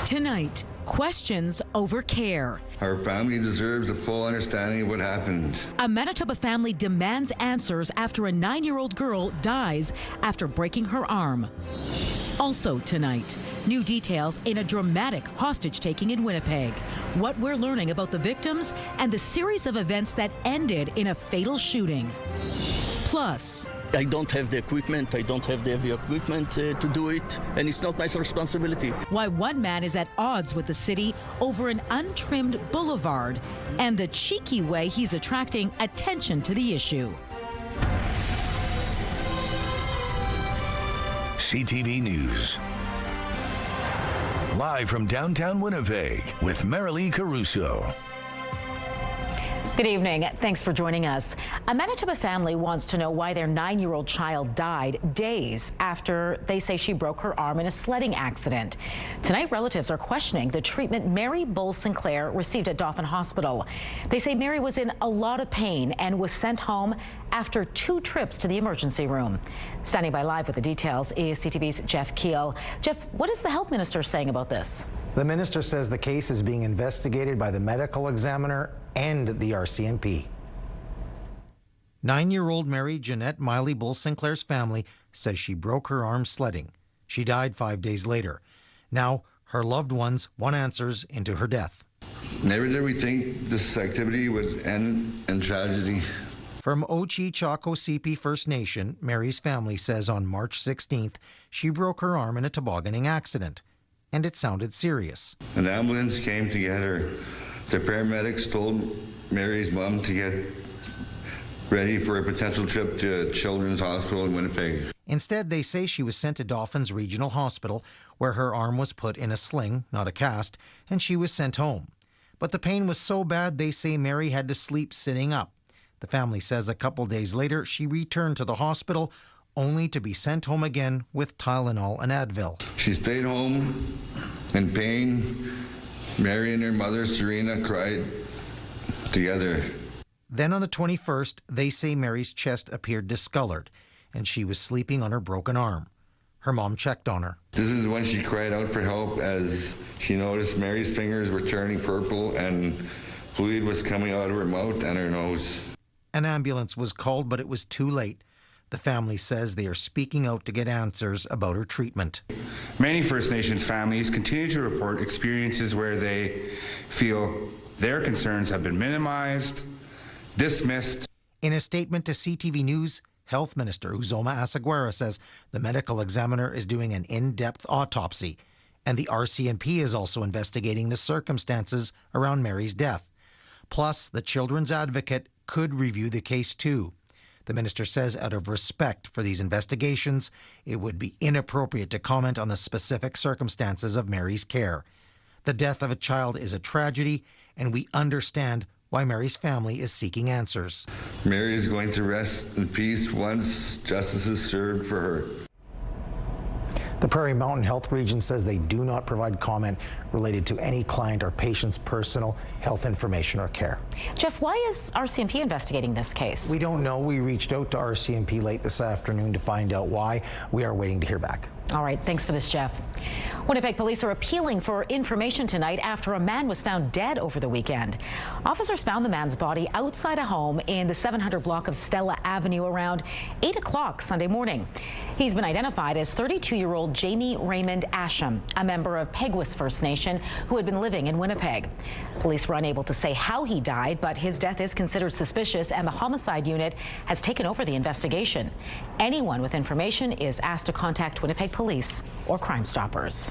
Tonight, questions over care. Our family deserves a full understanding of what happened. A Manitoba family demands answers after a 9-year-old girl dies after breaking her arm. Also tonight, new details in a dramatic hostage-taking in Winnipeg. What we're learning about the victims and the series of events that ended in a fatal shooting. Plus, I don't have the equipment, I don't have the heavy equipment to do it, and it's not my responsibility. Why one man is at odds with the city over an untrimmed boulevard and the cheeky way he's attracting attention to the issue. CTV News. Live from downtown Winnipeg with Marilee Caruso. Good evening. Thanks for joining us. A Manitoba family wants to know why their 9-year-old child died days after they say she broke her arm in a sledding accident. Tonight, relatives are questioning the treatment Mary Bull Sinclair received at Dauphin Hospital. They say Mary was in a lot of pain and was sent home after 2 trips to the emergency room. Standing by live with the details is CTV's Jeff Keel. Jeff, what is the health minister saying about this? The minister says the case is being investigated by the medical examiner and the RCMP. 9-year-old Mary Jeanette Miley Bull Sinclair's family says she broke her arm sledding. She died 5 days later. Now, her loved ones want answers into her death. Never did we think this activity would end in tragedy. From Ochi-Chaco-Sipi First Nation, Mary's family says on March 16th, she broke her arm in a tobogganing accident. And it sounded serious. An ambulance came to get her. The paramedics told Mary's mom to get ready for a potential trip to Children's Hospital in Winnipeg. Instead, they say she was sent to Dauphin's Regional Hospital, where her arm was put in a sling, not a cast, and she was sent home. But the pain was so bad, they say Mary had to sleep sitting up. The family says a couple days later, she returned to the hospital, only to be sent home again with Tylenol and Advil. She stayed home in pain. Mary and her mother, Serena, cried together. Then on the 21st, they say Mary's chest appeared discolored, and she was sleeping on her broken arm. Her mom checked on her. This is when she cried out for help as she noticed Mary's fingers were turning purple and fluid was coming out of her mouth and her nose. An ambulance was called, but it was too late. The family says they are speaking out to get answers about her treatment. Many First Nations families continue to report experiences where they feel their concerns have been minimized, dismissed. In a statement to CTV News, Health Minister Uzoma Asaguera says the medical examiner is doing an in-depth autopsy, and the RCMP is also investigating the circumstances around Mary's death. Plus, the children's advocate could review the case too. The minister says out of respect for these investigations, it would be inappropriate to comment on the specific circumstances of Mary's care. The death of a child is a tragedy, and we understand why Mary's family is seeking answers. Mary is going to rest in peace once justice is served for her. The Prairie Mountain Health Region says they do not provide comment related to any client or patient's personal health information or care. Jeff, why is RCMP investigating this case? We don't know. We reached out to RCMP late this afternoon to find out why. We are waiting to hear back. All right, thanks for this, Jeff. Winnipeg police are appealing for information tonight after a man was found dead over the weekend. Officers found the man's body outside a home in the 700 block of Stella Avenue around 8 o'clock Sunday morning. He's been identified as 32-year-old Jamie Raymond Asham, a member of Peguis First Nation who had been living in Winnipeg. Police were unable to say how he died, but his death is considered suspicious and the homicide unit has taken over the investigation. Anyone with information is asked to contact Winnipeg Police or Crime Stoppers.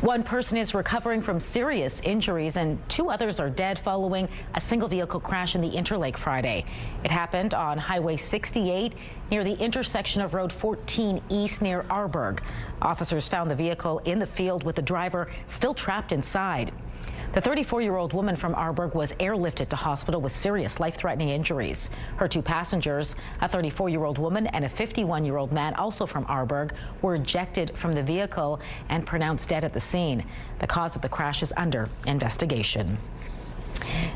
One person is recovering from serious injuries and 2 others are dead following a single vehicle crash in the Interlake Friday. It happened on Highway 68 near the intersection of Road 14 East near Arborg. Officers found the vehicle in the field with the driver still trapped inside. The 34-year-old woman from Arborg was airlifted to hospital with serious life-threatening injuries. Her 2 passengers, a 34-year-old woman and a 51-year-old man, also from Arborg, were ejected from the vehicle and pronounced dead at the scene. The cause of the crash is under investigation.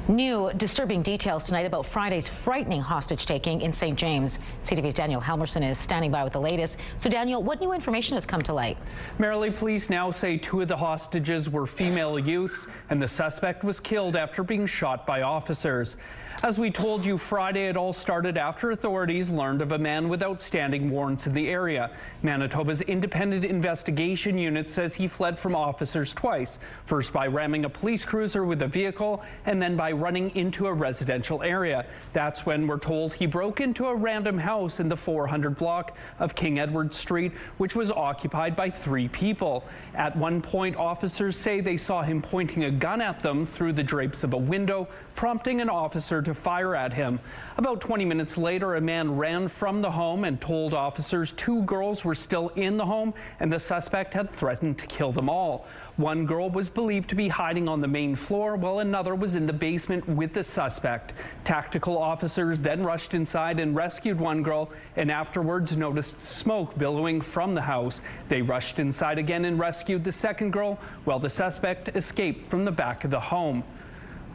New disturbing details tonight about Friday's frightening hostage-taking in St. James. CTV's Daniel Helmerson is standing by with the latest. So, Daniel, what new information has come to light? Marilee, police now say 2 of the hostages were female youths, and the suspect was killed after being shot by officers. As we told you Friday, it all started after authorities learned of a man with outstanding warrants in the area. Manitoba's Independent Investigation Unit says he fled from officers twice, first by ramming a police cruiser with a vehicle and then by running into a residential area. That's when we're told he broke into a random house in the 400 block of King Edward Street, which was occupied by 3 people. At one point, officers say they saw him pointing a gun at them through the drapes of a window, prompting an officer to fire at him. About 20 minutes later, a man ran from the home and told officers 2 girls were still in the home and the suspect had threatened to kill them all. One girl was believed to be hiding on the main floor while another was in the basement with the suspect. Tactical officers then rushed inside and rescued one girl and afterwards noticed smoke billowing from the house. They rushed inside again and rescued the second girl while the suspect escaped from the back of the home.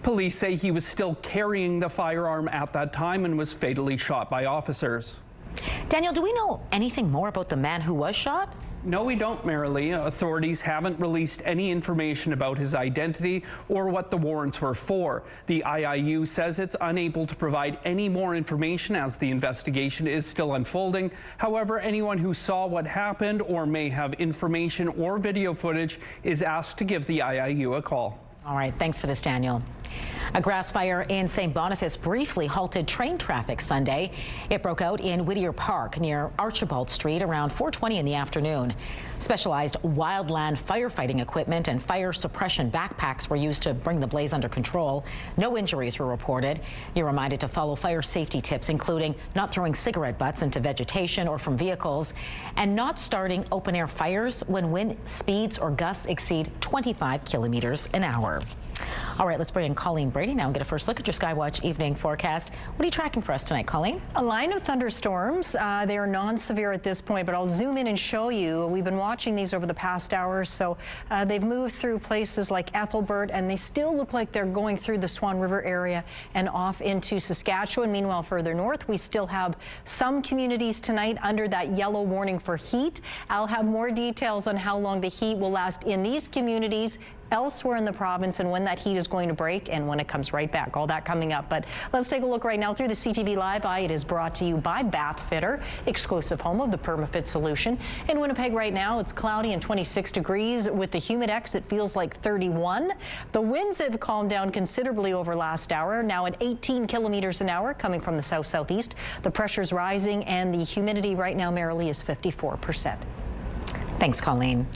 Police say he was still carrying the firearm at that time and was fatally shot by officers. Daniel, do we know anything more about the man who was shot? No, we don't, Marilee. Authorities haven't released any information about his identity or what the warrants were for. The IIU says it's unable to provide any more information as the investigation is still unfolding. However, anyone who saw what happened or may have information or video footage is asked to give the IIU a call. All right, thanks for this, Daniel. A grass fire in St. Boniface briefly halted train traffic Sunday. It broke out in Whittier Park near Archibald Street around 4:20 in the afternoon. Specialized wildland firefighting equipment and fire suppression backpacks were used to bring the blaze under control. No injuries were reported. You're reminded to follow fire safety tips, including not throwing cigarette butts into vegetation or from vehicles, and not starting open-air fires when wind speeds or gusts exceed 25 kilometers an hour. All right, let's bring in Colleen Brady now and get a first look at your Skywatch evening forecast. What are you tracking for us tonight, Colleen? A line of thunderstorms. They are non-severe at this point, but I'll zoom in and show you. We've been watching these over the past hours, so they've moved through places like Ethelbert, and they still look like they're going through the Swan River area and off into Saskatchewan. Meanwhile, further north, we still have some communities tonight under that yellow warning for heat. I'll have more details on how long the heat will last in these communities elsewhere in the province and when that heat is going to break and when it comes right back. All that coming up. But let's take a look right now through the CTV Live Eye. It is brought to you by Bath Fitter, exclusive home of the PermaFit solution. In Winnipeg right now, it's cloudy and 26 degrees. With the Humidex, it feels like 31. The winds have calmed down considerably over last hour, now at 18 kilometers an hour coming from the south-southeast. The pressure's rising and the humidity right now, Marilee, is 54%. Thanks, Colleen.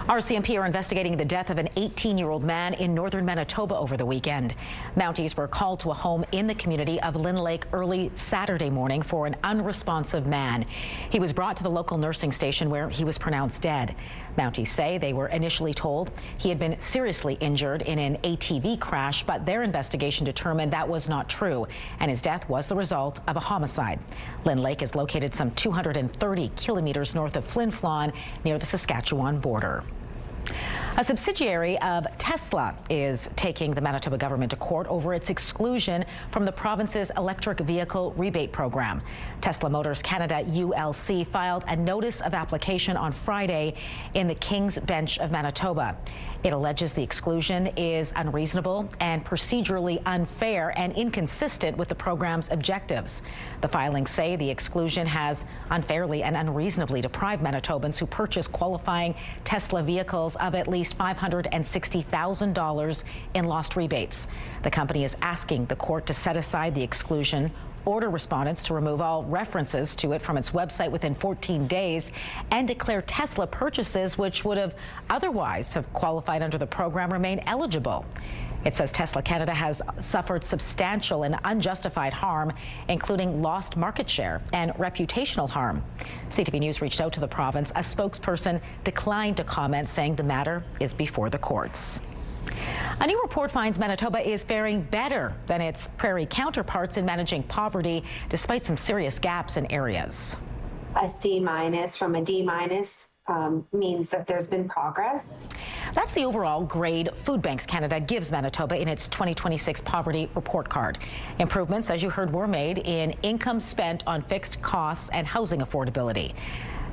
RCMP are investigating the death of an 18-year-old man in northern Manitoba over the weekend. Mounties were called to a home in the community of Lynn Lake early Saturday morning for an unresponsive man. He was brought to the local nursing station where he was pronounced dead. Mounties say they were initially told he had been seriously injured in an ATV crash, but their investigation determined that was not true, and his death was the result of a homicide. Lynn Lake is located some 230 kilometers north of Flin Flon near the Saskatchewan border. A subsidiary of Tesla is taking the Manitoba government to court over its exclusion from the province's electric vehicle rebate program. Tesla Motors Canada ULC filed a notice of application on Friday in the King's Bench of Manitoba. It alleges the exclusion is unreasonable and procedurally unfair and inconsistent with the program's objectives. The filings say the exclusion has unfairly and unreasonably deprived Manitobans who purchase qualifying Tesla vehicles of at least $560,000 in lost rebates. The company is asking the court to set aside the exclusion, order respondents to remove all references to it from its website within 14 days, and declare Tesla purchases which would have otherwise have qualified under the program remain eligible. It says Tesla Canada has suffered substantial and unjustified harm, including lost market share and reputational harm. CTV News reached out to the province. A spokesperson declined to comment, saying the matter is before the courts. A new report finds Manitoba is faring better than its prairie counterparts in managing poverty, despite some serious gaps in areas. A C- from a D-. means that there's been progress. That's the overall grade Food Banks Canada gives Manitoba in its 2026 poverty report card. Improvements, as you heard, were made in income spent on fixed costs and housing affordability.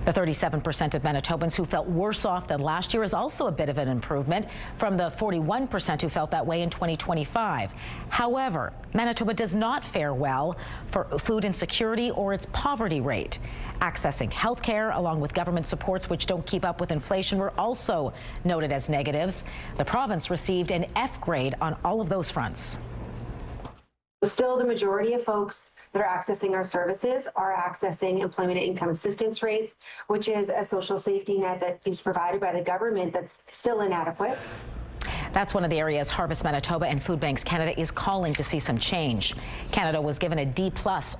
The 37% of Manitobans who felt worse off than last year is also a bit of an improvement from the 41% who felt that way in 2025. However, Manitoba does not fare well for food insecurity or its poverty rate. Accessing health care, along with government supports which don't keep up with inflation, were also noted as negatives. The province received an F grade on all of those fronts. Still, the majority of folks that are accessing our services are accessing employment and income assistance rates, which is a social safety net that is provided by the government that's still inadequate. That's one of the areas Harvest Manitoba and Food Banks Canada is calling to see some change. Canada was given a D+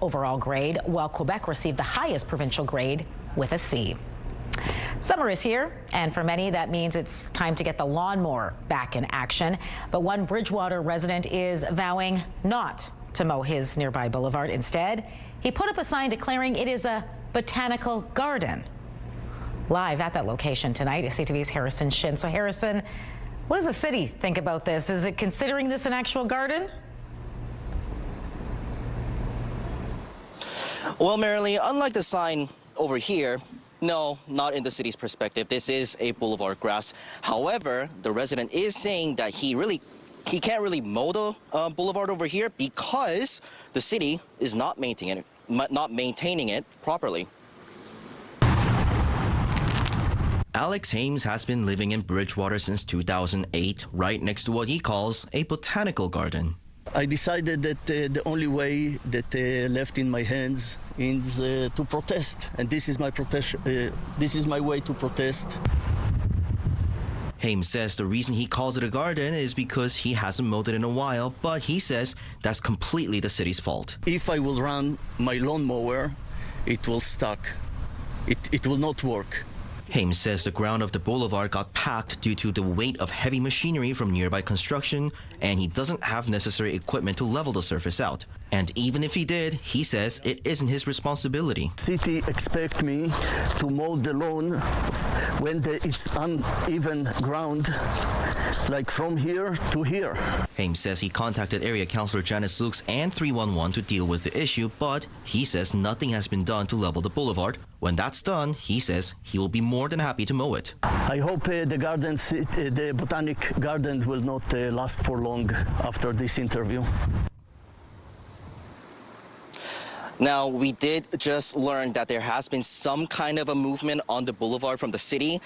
overall grade, while Quebec received the highest provincial grade with a C. Summer is here, and for many that means it's time to get the lawnmower back in action. But one Bridgewater resident is vowing not to mow his nearby boulevard. Instead, he put up a sign declaring it is a botanical garden. Live at that location tonight is CTV's Harrison Shin. So Harrison, what does the city think about this? Is it considering this an actual garden? Well, Marilee, unlike the sign over here, no, not in the city's perspective. This is a boulevard grass. However, the resident is saying that he can't really mow the boulevard over here because the city is not maintaining it properly. Alex Hames has been living in Bridgewater since 2008, right next to what he calls a botanical garden. I decided that the only way that left in my hands is to protest, and this is my this is my way to protest. Hames says the reason he calls it a garden is because he hasn't mowed it in a while, but he says that's completely the city's fault. If I will run my lawnmower, it will stuck. It will not work. Hames says the ground of the boulevard got packed due to the weight of heavy machinery from nearby construction, and he doesn't have necessary equipment to level the surface out. And even if he did, he says it isn't his responsibility. City expect me to mow the lawn when there is uneven ground, like from here to here. Hames says he contacted area councillor Janice Lukes and 311 to deal with the issue, but he says nothing has been done to level the boulevard. When that's done, he says he will be more than happy to mow it. I hope the botanic garden will not last for long after this interview. Now, we did just learn that there has been some kind of a movement on the boulevard from the city.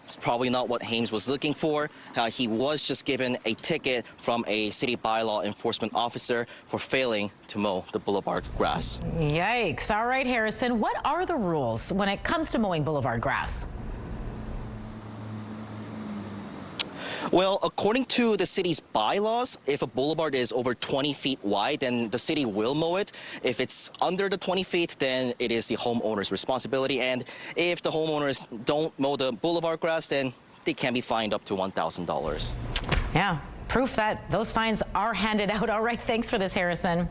It's probably not what Hames was looking for. He was just given a ticket from a city bylaw enforcement officer for failing to mow the boulevard grass. Yikes. All right, Harrison, what are the rules when it comes to mowing boulevard grass? Well, according to the city's bylaws, if a boulevard is over 20 feet wide, then the city will mow it. If it's under the 20 feet, then it is the homeowner's responsibility. And if the homeowners don't mow the boulevard grass, then they can be fined up to $1,000. Yeah, proof that those fines are handed out. All right, thanks for this, Harrison.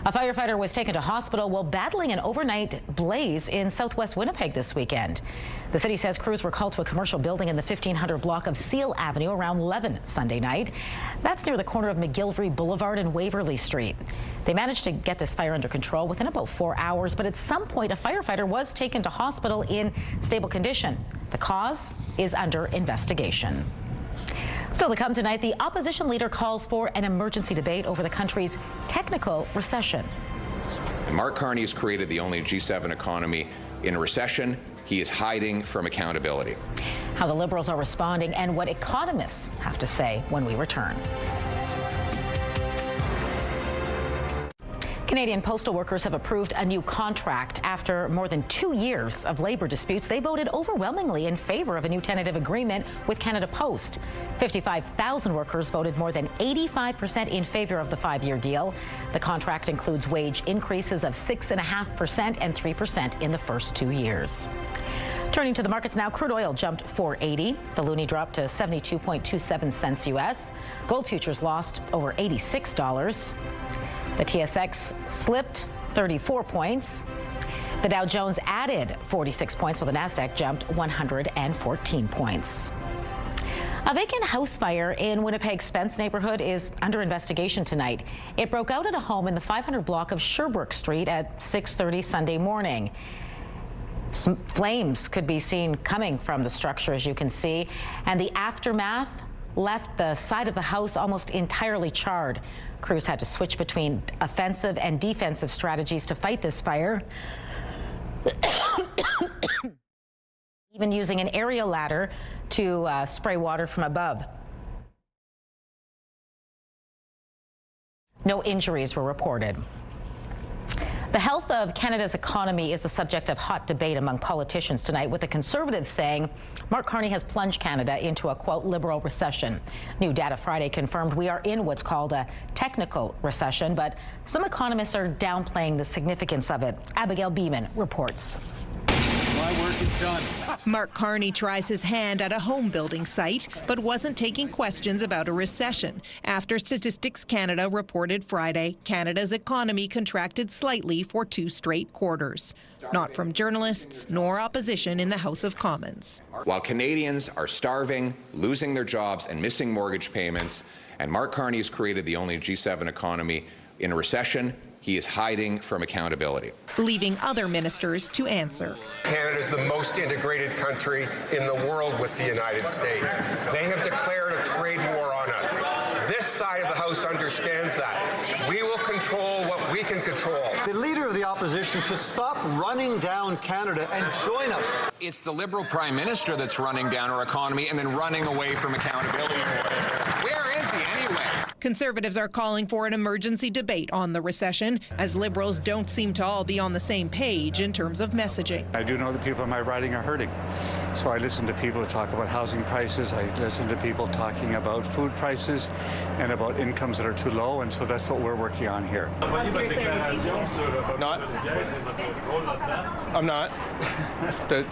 A firefighter was taken to hospital while battling an overnight blaze in southwest Winnipeg this weekend. The city says crews were called to a commercial building in the 1500 block of Seal Avenue around 11 Sunday night. That's near the corner of McGillivray Boulevard and Waverly Street. They managed to get this fire under control within about 4 hours, but at some point a firefighter was taken to hospital in stable condition. The cause is under investigation. Still to come tonight, the opposition leader calls for an emergency debate over the country's technical recession. Mark Carney has created the only G7 economy in a recession. He is hiding from accountability. How the Liberals are responding and what economists have to say when we return. Canadian postal workers have approved a new contract. After more than 2 years of labor disputes, they voted overwhelmingly in favor of a new tentative agreement with Canada Post. 55,000 workers voted more than 85% in favor of the 5-year deal. The contract includes wage increases of 6.5% and 3% in the first 2 years. Turning to the markets now, crude oil jumped $4.80. The loonie dropped to 72.27 cents U.S. Gold futures lost over $86. The TSX slipped 34 points. The Dow Jones added 46 points, while the Nasdaq jumped 114 points. A vacant house fire in Winnipeg's Spence neighborhood is under investigation tonight. It broke out at a home in the 500 block of Sherbrooke Street at 6:30 Sunday morning. Some flames could be seen coming from the structure, as you can see, and the aftermath left the side of the house almost entirely charred. Crews had to switch between offensive and defensive strategies to fight this fire, even using an aerial ladder to spray water from above. No injuries were reported. The health of Canada's economy is the subject of hot debate among politicians tonight, with the Conservatives saying Mark Carney has plunged Canada into a, quote, liberal recession. New data Friday confirmed we are in what's called a technical recession, but some economists are downplaying the significance of it. Abigail Beeman reports. My work is done. Mark Carney tries his hand at a home building site, but wasn't taking questions about a recession after Statistics Canada reported Friday Canada's economy contracted slightly for 2 straight quarters. Not from journalists nor opposition in the House of Commons. While Canadians are starving, losing their jobs and missing mortgage payments, and Mark Carney has created the only G7 economy in a recession, he is hiding from accountability, leaving other ministers to answer. Canada is the most integrated country in the world with the United States. They have declared a trade war on us. This side of the House understands that. We will control what we can control. The Leader of the Opposition should stop running down Canada and join us. It's the Liberal Prime Minister that's running down our economy and then running away from accountability for it. Where is he anyway? Conservatives are calling for an emergency debate on the recession, as Liberals don't seem to all be on the same page in terms of messaging. I do know that people in my riding are hurting. So I listen to people talk about housing prices. I listen to people talking about food prices and about incomes that are too low. And so that's what we're working on here. I'm not.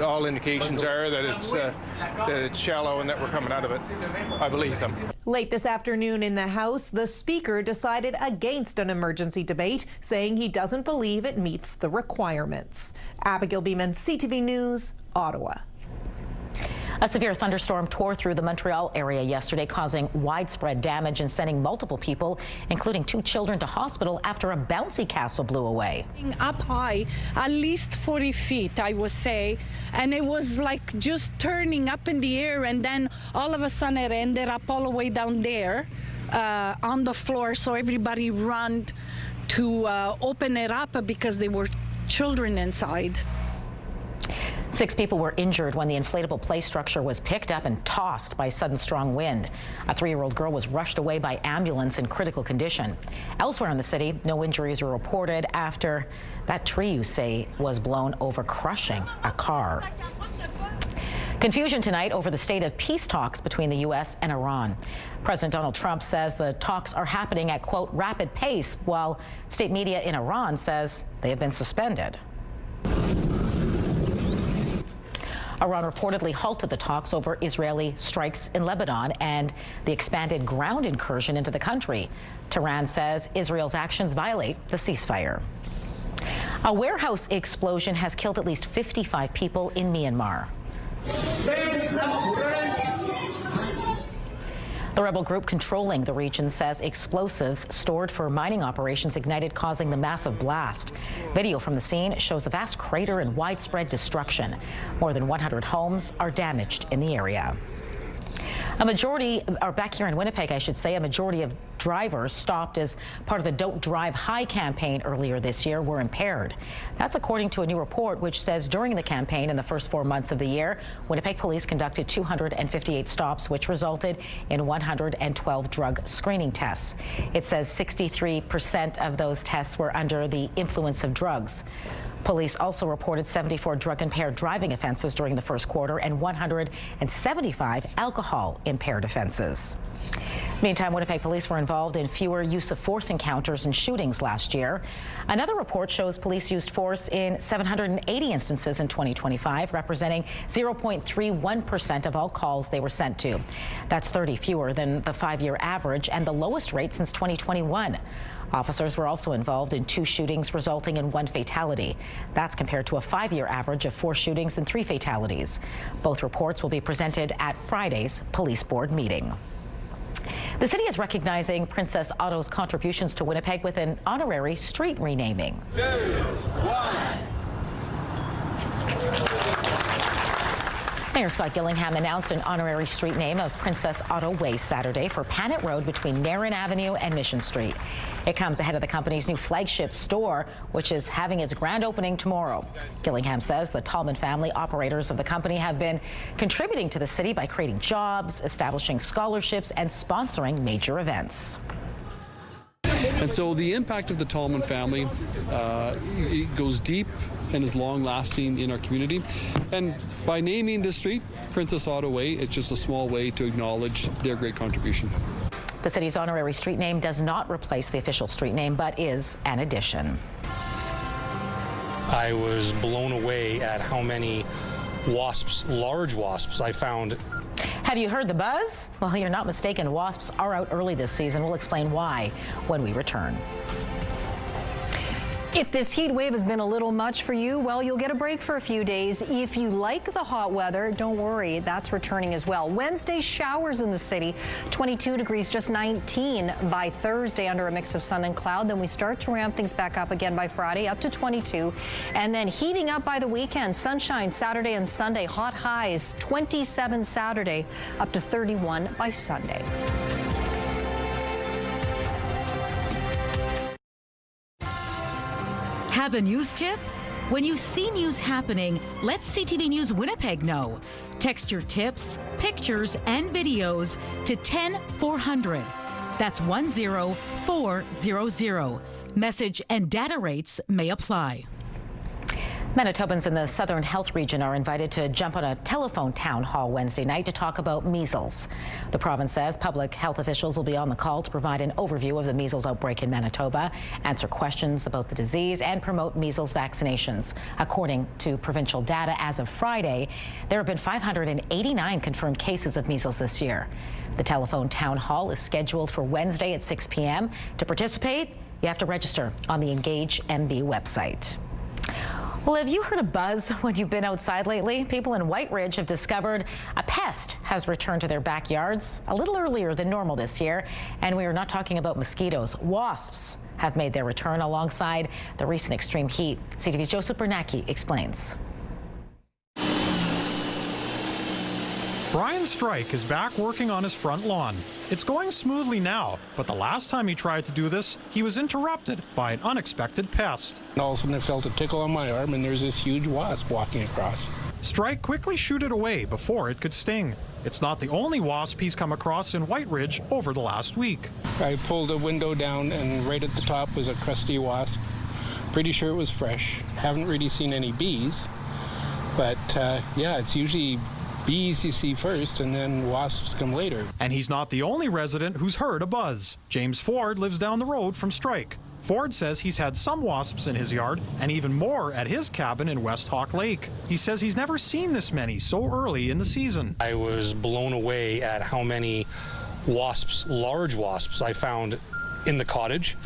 All indications are that it's shallow and that we're coming out of it. I believe them. Late this afternoon in the House, the Speaker decided against an emergency debate, saying he doesn't believe it meets the requirements. Abigail Beeman, CTV News, Ottawa. A severe thunderstorm tore through the Montreal area yesterday, causing widespread damage and sending multiple people, including 2 children, to hospital after a bouncy castle blew away. Up high, at least 40 feet, I would say, and it was like just turning up in the air, and then all of a sudden it ended up all the way down there on the floor, so everybody ran to open it up because there were children inside. 6 people were injured when the inflatable play structure was picked up and tossed by sudden strong wind. A 3-year-old girl was rushed away by ambulance in critical condition. Elsewhere in the city, no injuries were reported after that tree, you say, was blown over, crushing a car. Confusion tonight over the state of peace talks between the U.S. and Iran. President Donald Trump says the talks are happening at, quote, rapid pace, while state media in Iran says they have been suspended. Iran reportedly halted the talks over Israeli strikes in Lebanon and the expanded ground incursion into the country. Tehran says Israel's actions violate the ceasefire. A warehouse explosion has killed at least 55 people in Myanmar. The rebel group controlling the region says explosives stored for mining operations ignited, causing the massive blast. Video from the scene shows a vast crater and widespread destruction. More than 100 homes are damaged in the area. A majority, or back here in Winnipeg, I should say, a majority of drivers stopped as part of the Don't Drive High campaign earlier this year were impaired. That's according to a new report which says during the campaign in the first 4 months of the year, Winnipeg police conducted 258 stops, which resulted in 112 drug screening tests. It says 63% of those tests were under the influence of drugs. Police also reported 74 drug-impaired driving offenses during the first quarter and 175 alcohol-impaired offenses. Meantime, Winnipeg police were involved in fewer use-of-force encounters and shootings last year. Another report shows police used force in 780 instances in 2025, representing 0.31% of all calls they were sent to. That's 30 fewer than the 5-year average and the lowest rate since 2021. Officers were also involved in 2 shootings, resulting in 1 fatality. That's compared to a 5-year average of 4 shootings and 3 fatalities. Both reports will be presented at Friday's police board meeting. The city is recognizing Princess Otto's contributions to Winnipeg with an honorary street renaming. 2, 1. Mayor Scott Gillingham announced an honorary street name of Princess Otto Way Saturday for Panet Road between Nairn Avenue and Mission Street. It comes ahead of the company's new flagship store, which is having its grand opening tomorrow. Gillingham says the Tallman family, operators of the company, have been contributing to the city by creating jobs, establishing scholarships, and sponsoring major events. And so the impact of the Tallman family it goes deep and is long-lasting in our community. And by naming this street Princess Otto Way, it's just a small way to acknowledge their great contribution. The city's honorary street name does not replace the official street name, but is an addition. I was blown away at how many wasps, large wasps, I found. Have you heard the buzz? Well, you're not mistaken. Wasps are out early this season. We'll explain why when we return. If this heat wave has been a little much for you, well, you'll get a break for a few days. If you like the hot weather, don't worry, that's returning as well. Wednesday, showers in the city, 22 degrees, just 19 by Thursday under a mix of sun and cloud. Then we start to ramp things back up again by Friday, up to 22. And then heating up by the weekend, sunshine Saturday and Sunday, hot highs, 27 Saturday, up to 31 by Sunday. Have a news tip? When you see news happening, let CTV News Winnipeg know. Text your tips, pictures, and videos to 10400. That's 10400. Message and data rates may apply. Manitobans in the Southern Health Region are invited to jump on a telephone town hall Wednesday night to talk about measles. The province says public health officials will be on the call to provide an overview of the measles outbreak in Manitoba, answer questions about the disease, and promote measles vaccinations. According to provincial data, as of Friday, there have been 589 confirmed cases of measles this year. The telephone town hall is scheduled for Wednesday at 6 p.m. To participate, you have to register on the Engage MB website. Well, have you heard a buzz when you've been outside lately? People in White Ridge have discovered a pest has returned to their backyards a little earlier than normal this year. And we are not talking about mosquitoes. Wasps have made their return alongside the recent extreme heat. CTV's Joseph Bernacki explains. Brian Strike is back working on his front lawn. It's going smoothly now, but the last time he tried to do this, he was interrupted by an unexpected pest. All of a sudden I felt a tickle on my arm and there's this huge wasp walking across. Strike quickly shooed it away before it could sting. It's not the only wasp he's come across in White Ridge over the last week. I pulled a window down and right at the top was a crusty wasp. Pretty sure it was fresh. Haven't really seen any bees, but yeah, it's usually bees you see first and then wasps come later. And he's not the only resident who's heard a buzz. James Ford lives down the road from Strike. Ford says he's had some wasps in his yard and even more at his cabin in West Hawk Lake. He says he's never seen this many so early in the season. I was blown away at how many wasps, large wasps, I found in the cottage,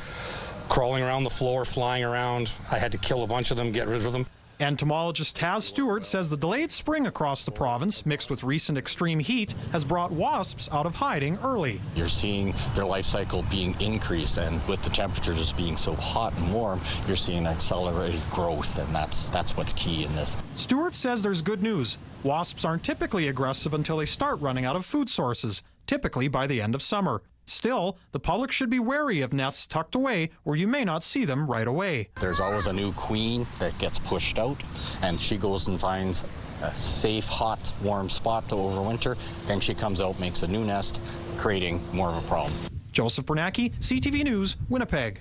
crawling around the floor, flying around. I had to kill a bunch of them, get rid of them. Entomologist Taz Stewart says the delayed spring across the province, mixed with recent extreme heat, has brought wasps out of hiding early. You're seeing their life cycle being increased, and with the temperatures just being so hot and warm, you're seeing accelerated growth, and that's what's key in this. Stewart says there's good news. Wasps aren't typically aggressive until they start running out of food sources, typically by the end of summer. Still, the public should be wary of nests tucked away where you may not see them right away. There's always a new queen that gets pushed out, and she goes and finds a safe, hot, warm spot to overwinter. Then she comes out, makes a new nest, creating more of a problem. Joseph Bernacki, CTV News, Winnipeg.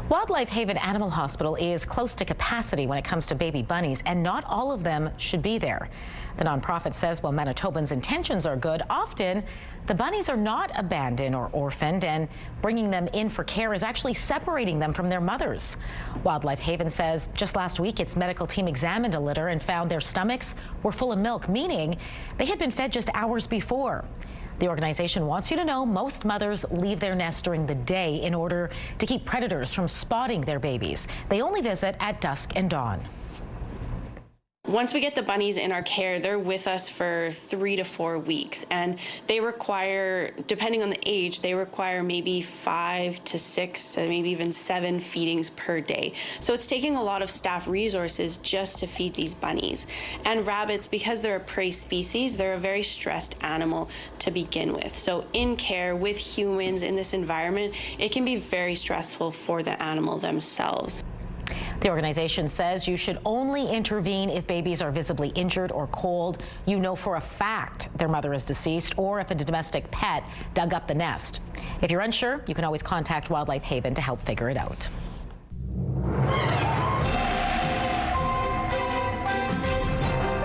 Wildlife Haven Animal Hospital is close to capacity when it comes to baby bunnies, and not all of them should be there. The nonprofit says while Manitobans' intentions are good, often the bunnies are not abandoned or orphaned, and bringing them in for care is actually separating them from their mothers. Wildlife Haven says just last week its medical team examined a litter and found their stomachs were full of milk, meaning they had been fed just hours before. The organization wants you to know most mothers leave their nest during the day in order to keep predators from spotting their babies. They only visit at dusk and dawn. Once we get the bunnies in our care, they're with us for 3 to 4 weeks, and they require, depending on the age, they require maybe 5 to 6 to maybe even 7 feedings per day. So it's taking a lot of staff resources just to feed these bunnies. And rabbits, because they're a prey species, they're a very stressed animal to begin with. So in care with humans in this environment, it can be very stressful for the animal themselves. The organization says you should only intervene if babies are visibly injured or cold, you know for a fact their mother is deceased, or if a domestic pet dug up the nest. If you're unsure, you can always contact Wildlife Haven to help figure it out.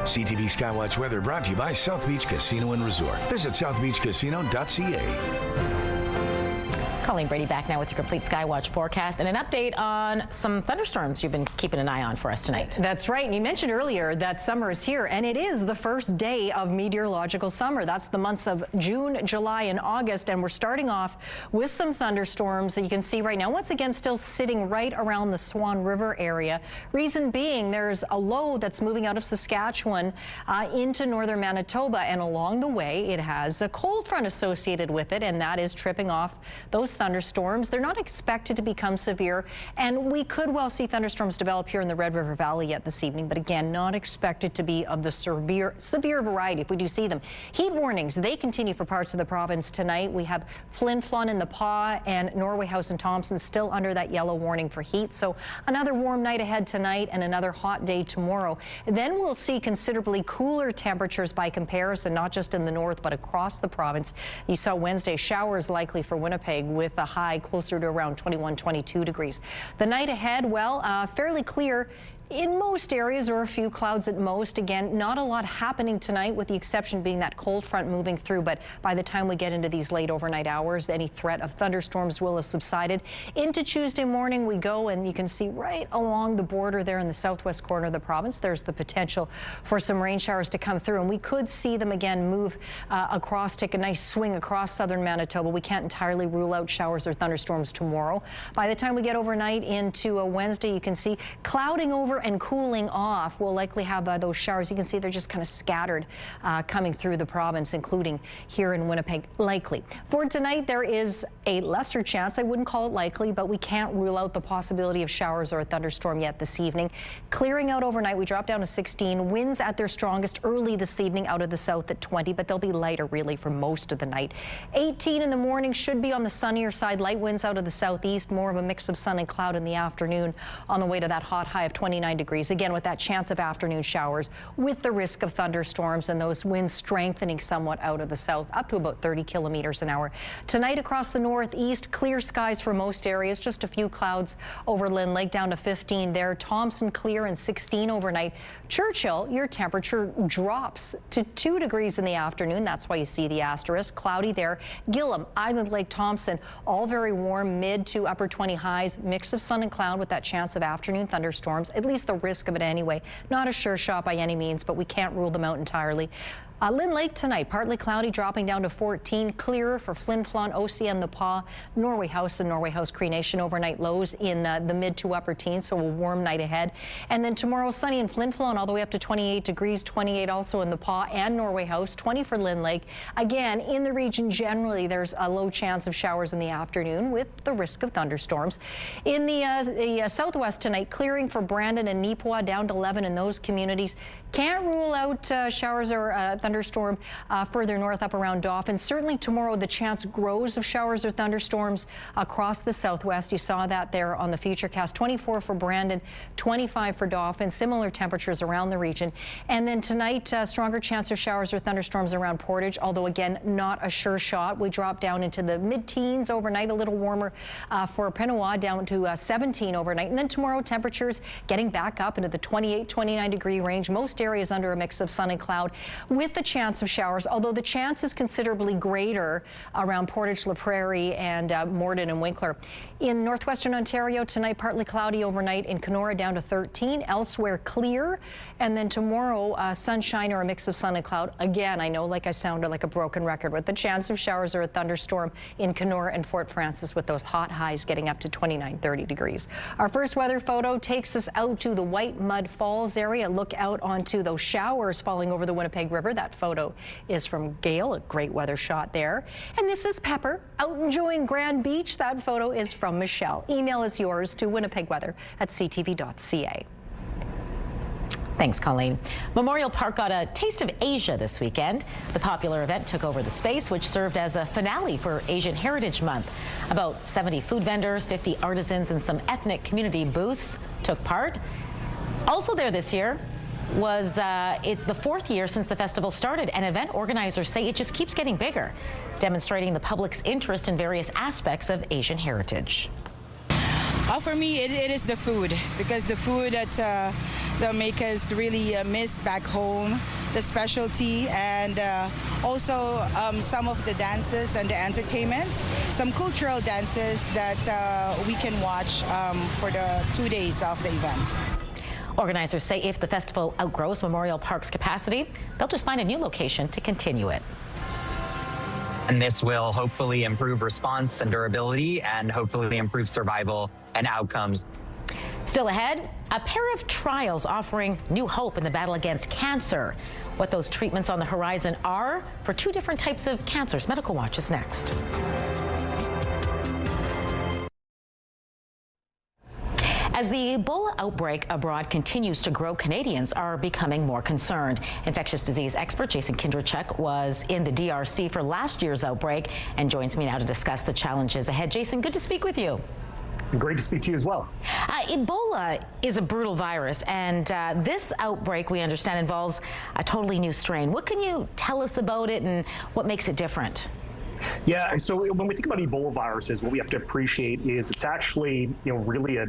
CTV Skywatch weather brought to you by South Beach Casino and Resort. Visit southbeachcasino.ca. Colleen Brady back now with your complete Skywatch forecast and an update on some thunderstorms you've been keeping an eye on for us tonight. That's right. And you mentioned earlier that summer is here, and it is the first day of meteorological summer. That's the months of June, July, and August, and we're starting off with some thunderstorms that you can see right now. Once again, still sitting right around the Swan River area. Reason being, there's a low that's moving out of Saskatchewan into northern Manitoba, and along the way, it has a cold front associated with it, and that is tripping off those thunderstorms. They're not expected to become severe, and we could well see thunderstorms develop here in the Red River Valley yet this evening, but again, not expected to be of the severe variety if we do see them. Heat warnings, they continue for parts of the province tonight. We have Flin Flon in the Pas and Norway House and Thompson still under that yellow warning for heat. So another warm night ahead tonight and another hot day tomorrow. Then we'll see considerably cooler temperatures by comparison, not just in the north, but across the province. You saw Wednesday showers likely for Winnipeg with a high closer to around 21-22 degrees. The night ahead, well, fairly clear in most areas, or a few clouds at most. Again, not a lot happening tonight, with the exception being that cold front moving through. But by the time we get into these late overnight hours, any threat of thunderstorms will have subsided. Into Tuesday morning we go, and you can see right along the border there in the southwest corner of the province, there's the potential for some rain showers to come through, and we could see them again move across, take a nice swing across southern Manitoba. We can't entirely rule out showers or thunderstorms tomorrow. By the time we get overnight into a Wednesday, you can see clouding over and cooling off. We'll likely have those showers. You can see they're just kind of scattered coming through the province, including here in Winnipeg, likely. For tonight, there is a lesser chance. I wouldn't call it likely, but we can't rule out the possibility of showers or a thunderstorm yet this evening. Clearing out overnight, we drop down to 16. Winds at their strongest early this evening out of the south at 20, but they'll be lighter really for most of the night. 18 in the morning, should be on the sunnier side. Light winds out of the southeast, more of a mix of sun and cloud in the afternoon on the way to that hot high of 29 degrees. Again, with that chance of afternoon showers with the risk of thunderstorms, and those winds strengthening somewhat out of the south up to about 30 kilometers an hour. Tonight across the northeast, clear skies for most areas, just a few clouds over Lynn Lake, down to 15 there. Thompson clear and 16 overnight. Churchill, your temperature drops to 2 degrees in the afternoon. That's why you see the asterisk. Cloudy there. Gillam, Island Lake, Thompson, all very warm, mid to upper 20 highs. Mix of sun and cloud with that chance of afternoon thunderstorms, at least the risk of it anyway. Not a sure shot by any means, but we can't rule them out entirely. Lynn Lake tonight, partly cloudy, dropping down to 14. Clearer for Flin Flon, OCN, the Pas, Norway House, and Norway House Cree Nation. Overnight lows in the mid to upper teens, so a warm night ahead. And then tomorrow, sunny in Flin Flon, all the way up to 28 degrees, 28 also in the Pas and Norway House, 20 for Lynn Lake. Again, in the region generally, there's a low chance of showers in the afternoon with the risk of thunderstorms. In the southwest tonight, clearing for Brandon and Neepawa, down to 11 in those communities. Can't rule out showers or thunderstorm further north up around Dauphin. Certainly tomorrow the chance grows of showers or thunderstorms across the southwest. You saw that there on the Futurecast. 24 for Brandon, 25 for Dauphin. Similar temperatures around the region. And then tonight, stronger chance of showers or thunderstorms around Portage, although again not a sure shot. We drop down into the mid-teens overnight, a little warmer for Pinawa, down to 17 overnight. And then tomorrow temperatures getting back up into the 28, 29 degree range. Most areas under a mix of sun and cloud with the chance of showers, although the chance is considerably greater around Portage la Prairie and Morden and Winkler. In northwestern Ontario tonight, partly cloudy overnight. In Kenora down to 13, elsewhere clear. And then tomorrow, sunshine or a mix of sun and cloud. Again, I know like I sounded like a broken record, but the chance of showers or a thunderstorm in Kenora and Fort Frances with those hot highs getting up to 29, 30 degrees. Our first weather photo takes us out to the White Mud Falls area. Look out onto those showers falling over the Winnipeg River. That photo is from Gail, a great weather shot there. And this is Pepper out enjoying Grand Beach. That photo is from Michelle. Email is yours to winnipegweather@ctv.ca. Thanks, Colleen. Memorial Park got a taste of Asia this weekend. The popular event took over the space, which served as a finale for Asian Heritage Month. About 70 food vendors, 50 artisans, and some ethnic community booths took part. Also there this year was the fourth year since the festival started, and event organizers say it just keeps getting bigger, demonstrating the public's interest in various aspects of Asian heritage. For me, it is the food, because the food that the makers really miss back home, the specialty, and also some of the dances and the entertainment, some cultural dances that we can watch for the 2 days of the event. Organizers say if the festival outgrows Memorial Park's capacity, they'll just find a new location to continue it. And this will hopefully improve response and durability and hopefully improve survival and outcomes. Still ahead, a pair of trials offering new hope in the battle against cancer. What those treatments on the horizon are for two different types of cancers. Medical Watch is next. As the Ebola outbreak abroad continues to grow, Canadians are becoming more concerned. Infectious disease expert Jason Kindrachuk was in the DRC for last year's outbreak and joins me now to discuss the challenges ahead. Jason, good to speak with you. Great to speak to you as well. Ebola is a brutal virus, and this outbreak, we understand, involves a totally new strain. What can you tell us about it and what makes it different? Yeah, so when we think about Ebola viruses, what we have to appreciate is it's actually, really a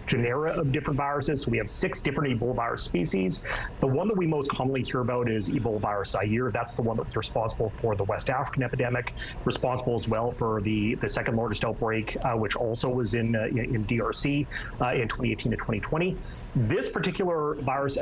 genera of different viruses. So we have 6 different Ebola virus species. The one that we most commonly hear about is Ebola virus Zaire. That's the one that's responsible for the West African epidemic, responsible as well for the second largest outbreak, which also was in DRC in 2018 to 2020. This particular virus,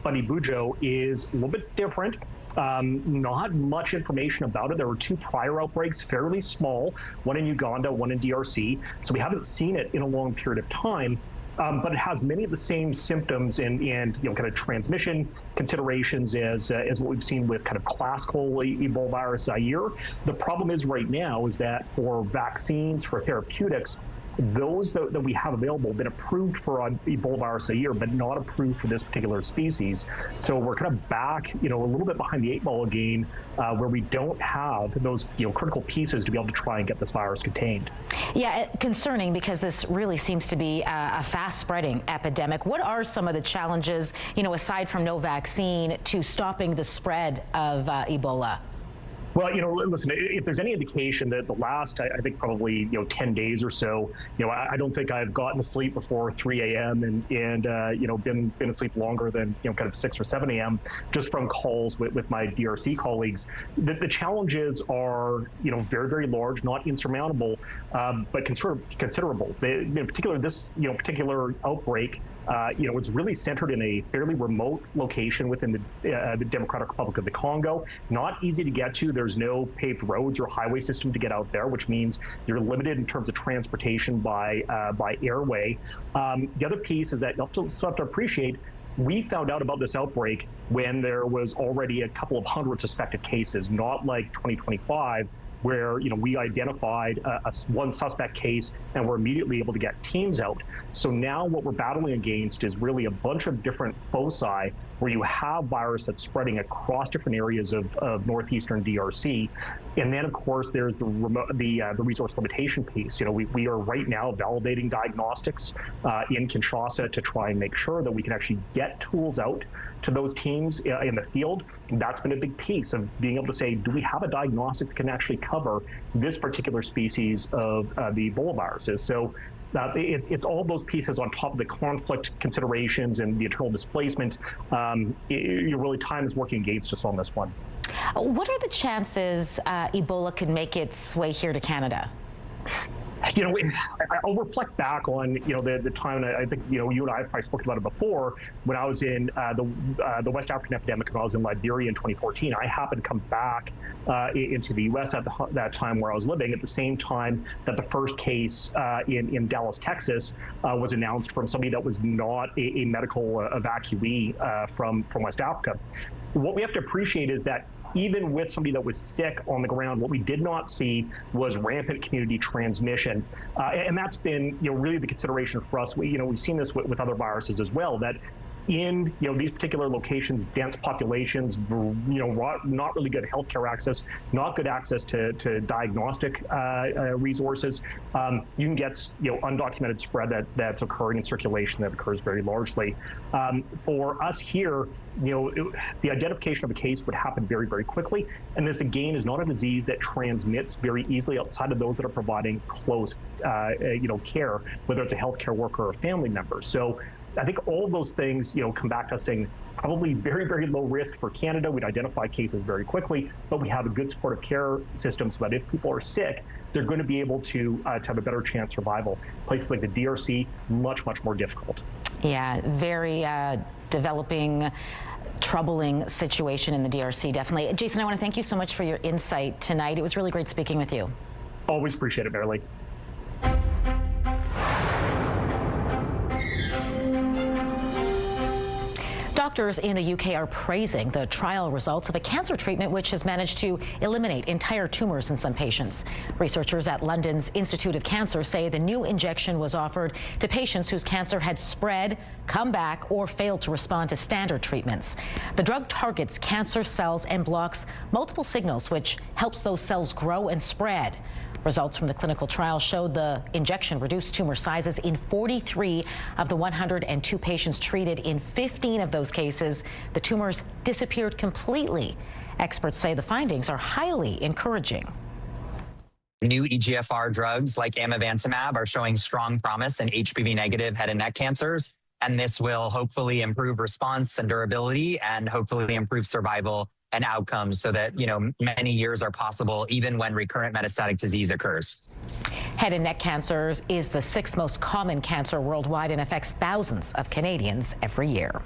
Bundibugyo, is a little bit different. Not much information about it. There were 2 prior outbreaks, fairly small, one in Uganda, one in DRC. So we haven't seen it in a long period of time, but it has many of the same symptoms and kind of transmission considerations as what we've seen with kind of classical Ebola virus Zaire. The problem is right now is that for vaccines, for therapeutics, those that we have available have been approved for Ebola virus Zaire, but not approved for this particular species. So we're kind of back, a little bit behind the 8 ball again, where we don't have those, critical pieces to be able to try and get this virus contained. Yeah, concerning because this really seems to be a fast-spreading epidemic. What are some of the challenges, aside from no vaccine, to stopping the spread of Ebola? Well, listen, if there's any indication that the last, I think probably, 10 days or so, I don't think I've gotten to sleep before 3 a.m. and been asleep longer than, kind of 6 or 7 a.m. just from calls with my DRC colleagues. The challenges are, very, very large, not insurmountable, but considerable. In particular, this, particular outbreak, it's really centered in a fairly remote location within the Democratic Republic of the Congo. Not easy to get to. There's no paved roads or highway system to get out there, which means you're limited in terms of transportation by airway. The other piece is that you also have to appreciate we found out about this outbreak when there was already a couple of hundred suspected cases, not like 2025, where we identified one suspect case and we're immediately able to get teams out. So now what we're battling against is really a bunch of different foci where you have virus that's spreading across different areas of northeastern DRC. And then, of course, there's the resource limitation piece. We are right now validating diagnostics in Kinshasa to try and make sure that we can actually get tools out to those teams in the field. And that's been a big piece of being able to say, do we have a diagnostic that can actually cover this particular species of the Ebola viruses? So it's all those pieces on top of the conflict considerations and the internal displacement. Really, time is working against us on this one. What are the chances Ebola could make its way here to Canada? I'll reflect back on, the time, and I think, you and I have probably spoken about it before, when I was in the West African epidemic, when I was in Liberia in 2014. I happened to come back into the U.S. at that time where I was living, at the same time that the first case in Dallas, Texas, was announced from somebody that was not a medical evacuee from West Africa. What we have to appreciate is that even with somebody that was sick on the ground, what we did not see was rampant community transmission. And that's been, really the consideration for us. We've seen this with other viruses as well, that in, these particular locations, dense populations, not really good healthcare access, not good access to diagnostic resources, you can get, undocumented spread that's occurring in circulation that occurs very largely. For us here, the identification of a case would happen very, very quickly. And this, again, is not a disease that transmits very easily outside of those that are providing close, care, whether it's a healthcare worker or a family member. So I think all of those things, come back to us saying probably very, very low risk for Canada. We'd identify cases very quickly, but we have a good supportive care system so that if people are sick, they're going to be able to have a better chance of survival. Places like the DRC, much, much more difficult. Yeah, very developing, troubling situation in the DRC, definitely. Jason, I want to thank you so much for your insight tonight. It was really great speaking with you. Always appreciate it, Marilee. Doctors in the UK are praising the trial results of a cancer treatment which has managed to eliminate entire tumors in some patients. Researchers at London's Institute of Cancer say the new injection was offered to patients whose cancer had spread, come back, or failed to respond to standard treatments. The drug targets cancer cells and blocks multiple signals, which helps those cells grow and spread. Results from the clinical trial showed the injection reduced tumor sizes in 43 of the 102 patients treated. In 15 of those cases, the tumors disappeared completely. Experts say the findings are highly encouraging. New EGFR drugs like amivantamab are showing strong promise in HPV-negative head and neck cancers, and this will hopefully improve response and durability and hopefully improve survival and outcomes so that, many years are possible even when recurrent metastatic disease occurs. Head and neck cancers is the 6th most common cancer worldwide and affects thousands of Canadians every year.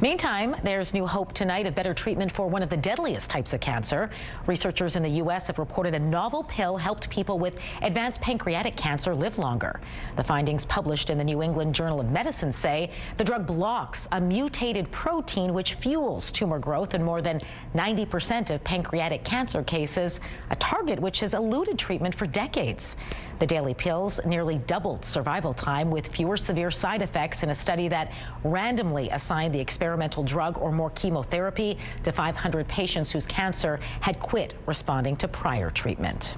Meantime, there's new hope tonight of better treatment for one of the deadliest types of cancer. Researchers in the U.S. have reported a novel pill helped people with advanced pancreatic cancer live longer. The findings published in the New England Journal of Medicine say the drug blocks a mutated protein which fuels tumor growth in more than 90% of pancreatic cancer cases, a target which has eluded treatment for decades. The daily pills nearly doubled survival time with fewer severe side effects in a study that randomly assigned the experimental drug or more chemotherapy to 500 patients whose cancer had quit responding to prior treatment.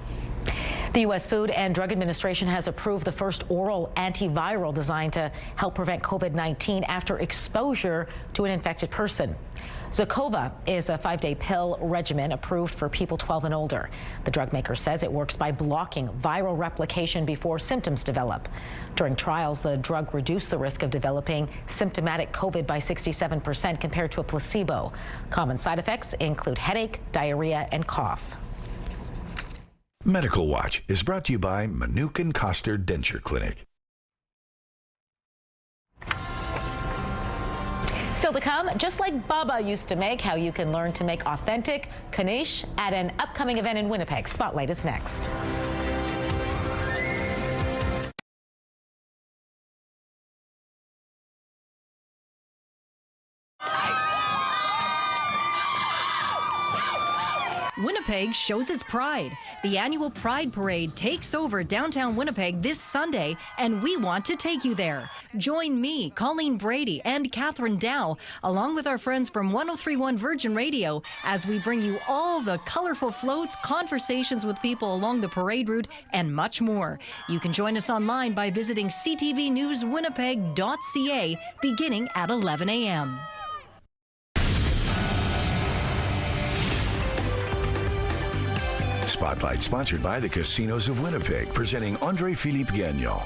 The U.S. Food and Drug Administration has approved the first oral antiviral designed to help prevent COVID-19 after exposure to an infected person. Zocova is a 5-day pill regimen approved for people 12 and older. The drug maker says it works by blocking viral replication before symptoms develop. During trials, the drug reduced the risk of developing symptomatic COVID by 67% compared to a placebo. Common side effects include headache, diarrhea, and cough. Medical Watch is brought to you by Manuke and Koster Denture Clinic. Still to come, just like Baba used to make, how you can learn to make authentic knish at an upcoming event in Winnipeg. Spotlight is next. Winnipeg shows its pride. The annual Pride Parade takes over downtown Winnipeg this Sunday, and we want to take you there. Join me, Colleen Brady, and Catherine Dow, along with our friends from 103.1 Virgin Radio, as we bring you all the colorful floats, conversations with people along the parade route, and much more. You can join us online by visiting ctvnewswinnipeg.ca, beginning at 11 a.m. Spotlight sponsored by the Casinos of Winnipeg, presenting Andre-Philippe Gagnon.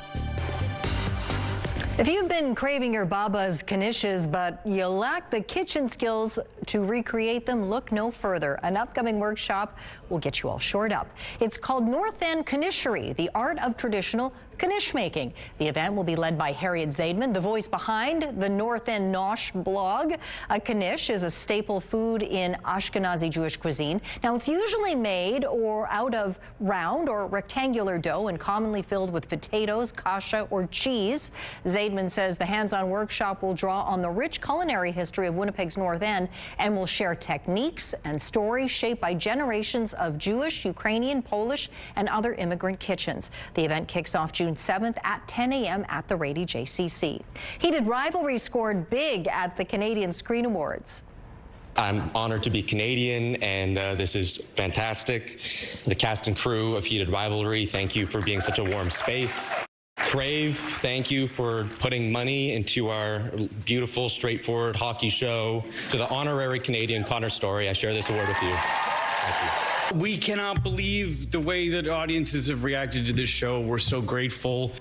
If you've been craving your Baba's knishes, but you lack the kitchen skills to recreate them, look no further. An upcoming workshop will get you all shored up. It's called North End Knishery, the art of traditional knish making. The event will be led by Harriet Zaidman, the voice behind the North End Nosh blog. A knish is a staple food in Ashkenazi Jewish cuisine. Now, it's usually made out of round or rectangular dough and commonly filled with potatoes, kasha, or cheese. Zaidman says the hands-on workshop will draw on the rich culinary history of Winnipeg's North End and will share techniques and stories shaped by generations of Jewish, Ukrainian, Polish, and other immigrant kitchens. The event kicks off June 7th at 10 a.m. at the Rady JCC. Heated rivalry scored big at the Canadian Screen Awards. I'm honored to be Canadian, and this is fantastic. The cast and crew of Heated Rivalry, thank you for being such a warm space. Crave, thank you for putting money into our beautiful, straightforward hockey show. To the honorary Canadian Connor Story, I share this award with you. Thank you. We cannot believe the way that audiences have reacted to this show. We're so grateful.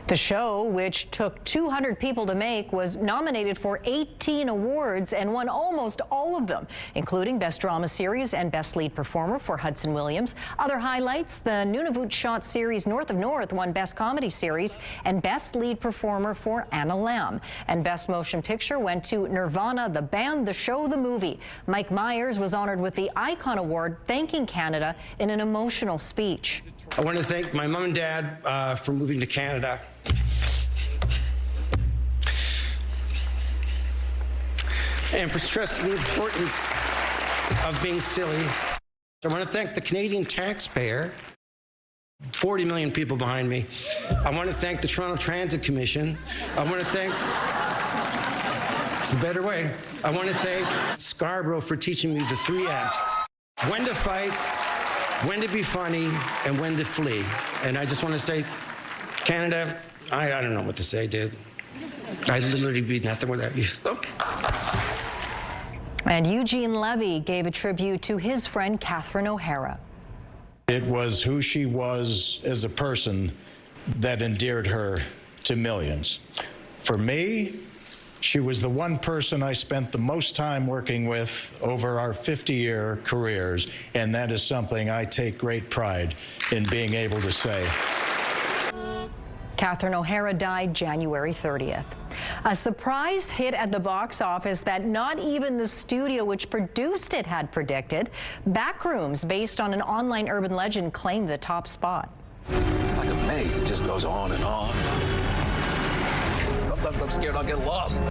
The show, which took 200 people to make, was nominated for 18 awards and won almost all of them, including Best Drama Series and Best Lead Performer for Hudson Williams. Other highlights, the Nunavut shot series North of North won Best Comedy Series and Best Lead Performer for Anna Lamb. And Best Motion Picture went to Nirvana, the band, the show, the movie. Mike Myers was honored with the Icon Award, thanking Canada in an emotional speech. I want to thank my mom and dad for moving to Canada. And for stressing the importance of being silly. I want to thank the Canadian taxpayer, 40 million people behind me. I want to thank the Toronto Transit Commission. I want to thank, it's a better way. I want to thank Scarborough for teaching me the 3 F's. When to fight, when to be funny, and when to flee. And I just want to say, Canada, I don't know what to say, dude. I'd literally be nothing without you. And Eugene Levy gave a tribute to his friend Catherine O'Hara. It was who she was as a person that endeared her to millions. For me, she was the one person I spent the most time working with over our 50-year careers, and that is something I take great pride in being able to say. Catherine O'Hara died January 30th. A surprise hit at the box office that not even the studio which produced it had predicted. Backrooms, based on an online urban legend, claimed the top spot. It's like a maze. It just goes on and on. Sometimes I'm scared I'll get lost.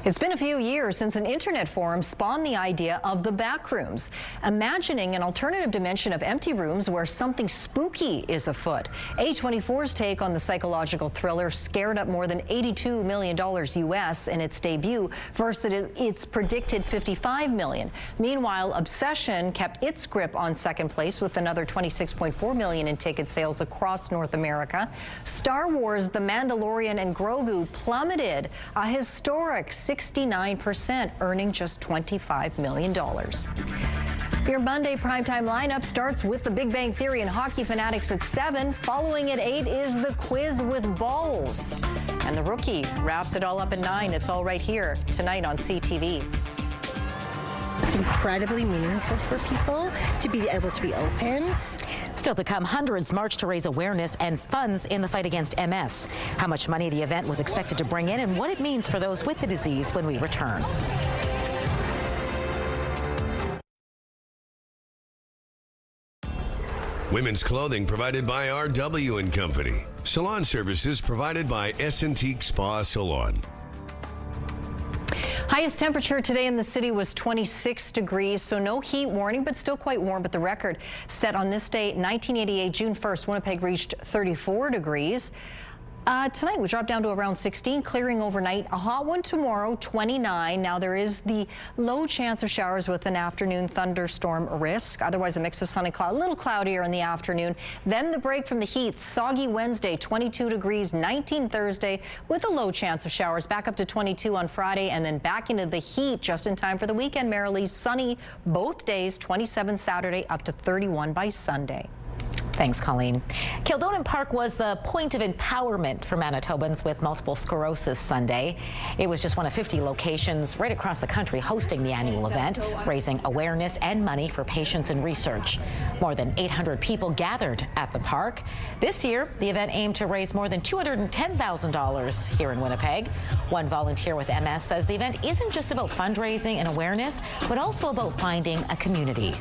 It's been a few years since an internet forum spawned the idea of the backrooms, imagining an alternative dimension of empty rooms where something spooky is afoot. A24's take on the psychological thriller scared up more than $82 million US in its debut versus its predicted $55 million. Meanwhile, Obsession kept its grip on second place with another $26.4 million in ticket sales across North America. Star Wars, The Mandalorian, and Grogu plummeted a historic 69%, earning just $25 million. Your Monday primetime lineup starts with The Big Bang Theory and Hockey Fanatics at 7. Following at 8 is The Quiz with Balls. And The Rookie wraps it all up at 9. It's all right here tonight on CTV. It's incredibly meaningful for people to be able to be open. Still to come, hundreds march to raise awareness and funds in the fight against MS. How much money the event was expected to bring in and what it means for those with the disease when we return. Women's clothing provided by RW & Company. Salon services provided by S&Teak Spa Salon. Highest temperature today in the city was 26 degrees, so no heat warning, but still quite warm. But the record set on this day, 1988, June 1st, Winnipeg reached 34 degrees. Tonight we drop down to around 16, clearing overnight. A hot one tomorrow, 29. Now there is the low chance of showers with an afternoon thunderstorm risk. Otherwise a mix of sun and cloud, a little cloudier in the afternoon. Then the break from the heat, soggy Wednesday, 22 degrees, 19 Thursday with a low chance of showers. Back up to 22 on Friday and then back into the heat just in time for the weekend. Merrily sunny both days, 27 Saturday up to 31 by Sunday. Thanks, Colleen. Kildonan Park was the point of empowerment for Manitobans with multiple sclerosis Sunday. It was just one of 50 locations right across the country hosting the annual event, raising awareness and money for patients and research. More than 800 people gathered at the park. This year, the event aimed to raise more than $210,000 here in Winnipeg. One volunteer with MS says the event isn't just about fundraising and awareness, but also about finding a community.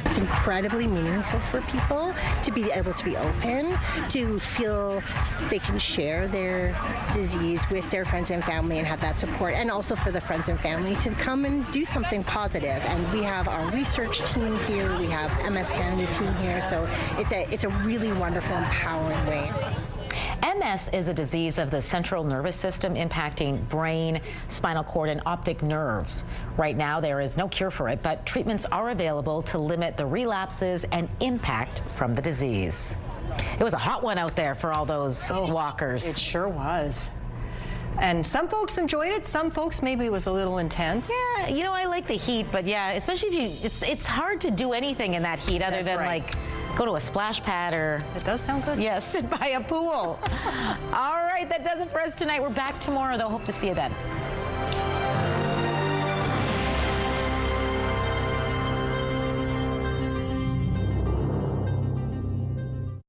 It's incredibly meaningful for people to be able to be open, to feel they can share their disease with their friends and family and have that support, and also for the friends and family to come and do something positive. And we have our research team here, we have MS Canada team here, so it's a really wonderful, empowering way. MS is a disease of the central nervous system impacting brain, spinal cord, and optic nerves. Right now, there is no cure for it, but treatments are available to limit the relapses and impact from the disease. It was a hot one out there for all those walkers. It sure was. And some folks enjoyed it. Some folks maybe it was a little intense. Yeah, you know, I like the heat, but yeah, especially if it's hard to do anything in that heat other than like go to a splash pad or... It does sound good. Yeah, sit by a pool. All right, that does it for us tonight. We're back tomorrow, though. Hope to see you then.